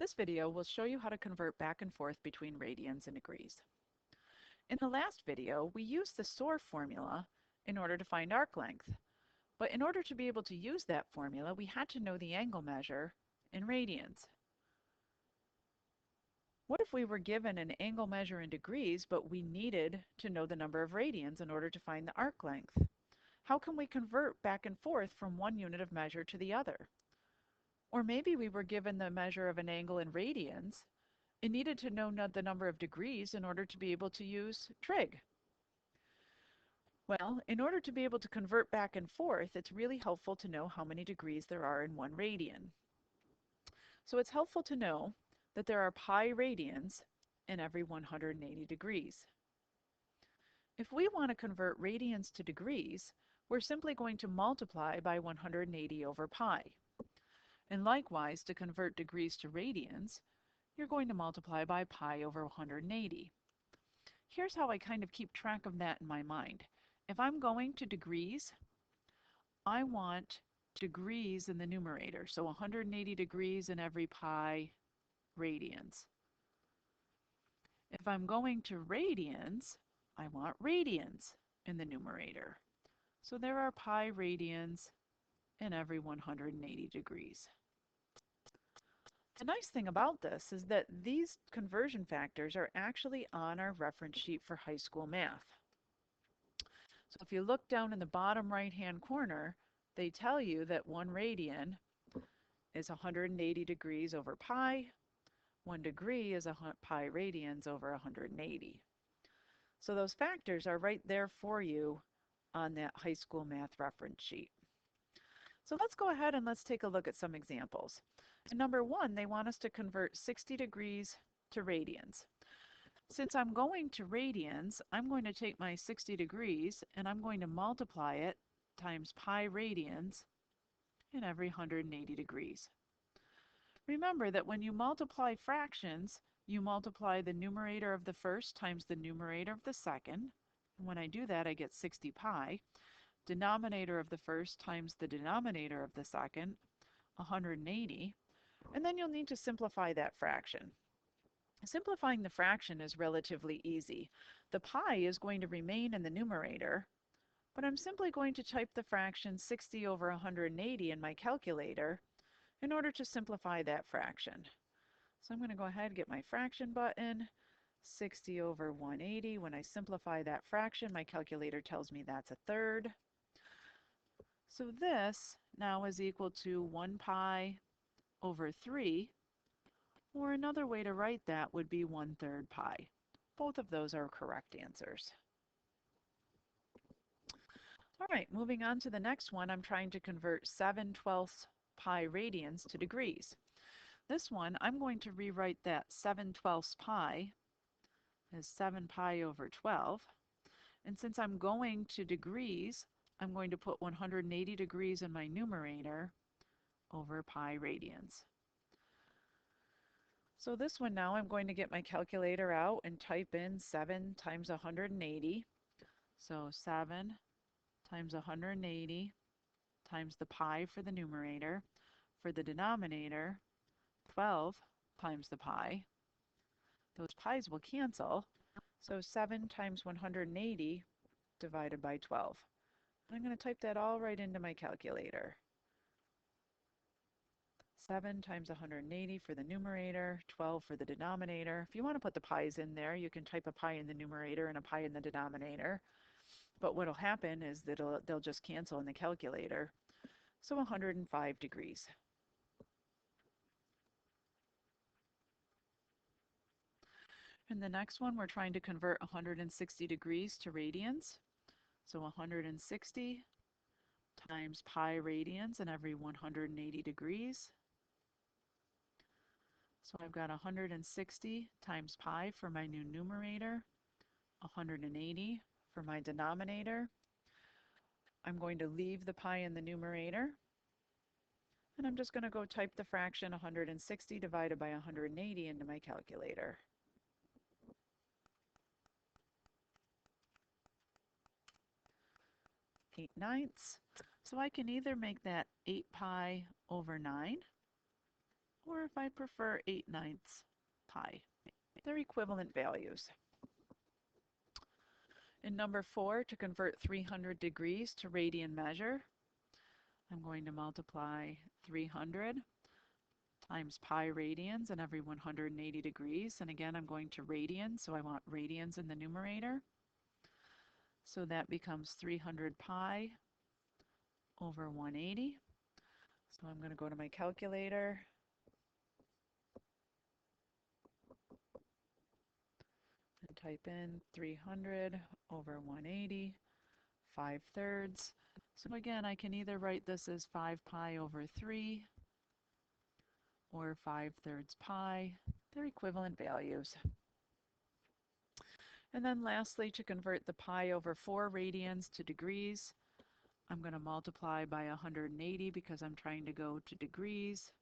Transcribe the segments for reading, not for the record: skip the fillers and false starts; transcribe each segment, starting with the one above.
This video will show you how to convert back and forth between radians and degrees. In the last video, we used the SOAR formula in order to find arc length. But in order to be able to use that formula, we had to know the angle measure in radians. What if we were given an angle measure in degrees, but we needed to know the number of radians in order to find the arc length? How can we convert back and forth from one unit of measure to the other? Or maybe we were given the measure of an angle in radians and needed to know the number of degrees in order to be able to use trig. Well, in order to be able to convert back and forth, it's really helpful to know how many degrees there are in 1 radian. So it's helpful to know that there are pi radians in every 180 degrees. If we want to convert radians to degrees, we're simply going to multiply by 180 over pi. And likewise, to convert degrees to radians, you're going to multiply by pi over 180. Here's how I kind of keep track of that in my mind. If I'm going to degrees, I want degrees in the numerator, so 180 degrees in every pi radians. If I'm going to radians, I want radians in the numerator. So there are pi radians in every 180 degrees. The nice thing about this is that these conversion factors are actually on our reference sheet for high school math. So if you look down in the bottom right-hand corner, they tell you that 1 radian is 180 degrees over pi. 1 degree is pi radians over 180. So those factors are right there for you on that high school math reference sheet. So let's go ahead and let's take a look at some examples. In number 1, they want us to convert 60 degrees to radians. Since I'm going to radians, I'm going to take my 60 degrees and I'm going to multiply it times pi radians in every 180 degrees. Remember that when you multiply fractions, you multiply the numerator of the first times the numerator of the second. And when I do that, I get 60 pi. Denominator of the first times the denominator of the second, 180. And then you'll need to simplify that fraction. Simplifying the fraction is relatively easy. The pi is going to remain in the numerator, but I'm simply going to type the fraction 60 over 180 in my calculator in order to simplify that fraction. So I'm going to go ahead and get my fraction button, 60 over 180. When I simplify that fraction, my calculator tells me that's a third. So this now is equal to 1 pi over 3, or another way to write that would be 1/3 pi. Both of those are correct answers. All right, moving on to the next one, I'm trying to convert 7/12 pi radians to degrees. This one, I'm going to rewrite that 7/12 pi as 7 pi over 12. And since I'm going to degrees, I'm going to put 180 degrees in my numerator over pi radians. So this one now, I'm going to get my calculator out and type in 7 times 180. So 7 times 180 times the pi for the numerator. For the denominator, 12 times the pi. Those pi's will cancel. So 7 times 180 divided by 12. And I'm going to type that all right into my calculator. 7 times 180 for the numerator, 12 for the denominator. If you want to put the pi's in there, you can type a pi in the numerator and a pi in the denominator. But what will happen is that they'll just cancel in the calculator. So 105 degrees. In the next one, we're trying to convert 160 degrees to radians. So 160 times pi radians in every 180 degrees. So I've got 160 times pi for my new numerator, 180 for my denominator. I'm going to leave the pi in the numerator, and I'm just going to go type the fraction 160 divided by 180 into my calculator. 8/9. So I can either make that 8 pi over 9, or if I prefer 8/9 pi. They're equivalent values. In number 4, to convert 300 degrees to radian measure, I'm going to multiply 300 times pi radians in every 180 degrees. And again, I'm going to radians, so I want radians in the numerator. So that becomes 300 pi over 180. So I'm going to go to my calculator and type in 300 over 180, 5/3. So again, I can either write this as 5 pi over 3 or 5/3 pi. They're equivalent values. And then lastly, to convert the pi over 4 radians to degrees, I'm going to multiply by 180 because I'm trying to go to degrees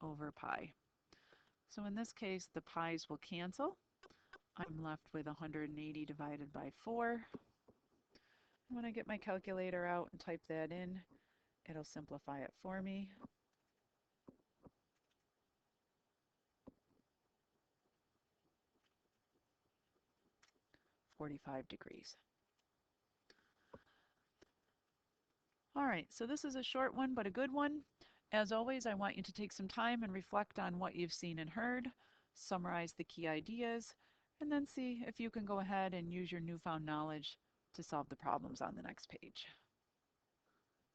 over pi. So in this case, the pi's will cancel. I'm left with 180 divided by 4. When I get my calculator out and type that in, it'll simplify it for me. 45 degrees. All right, so this is a short one, but a good one. As always, I want you to take some time and reflect on what you've seen and heard, summarize the key ideas, and then see if you can go ahead and use your newfound knowledge to solve the problems on the next page.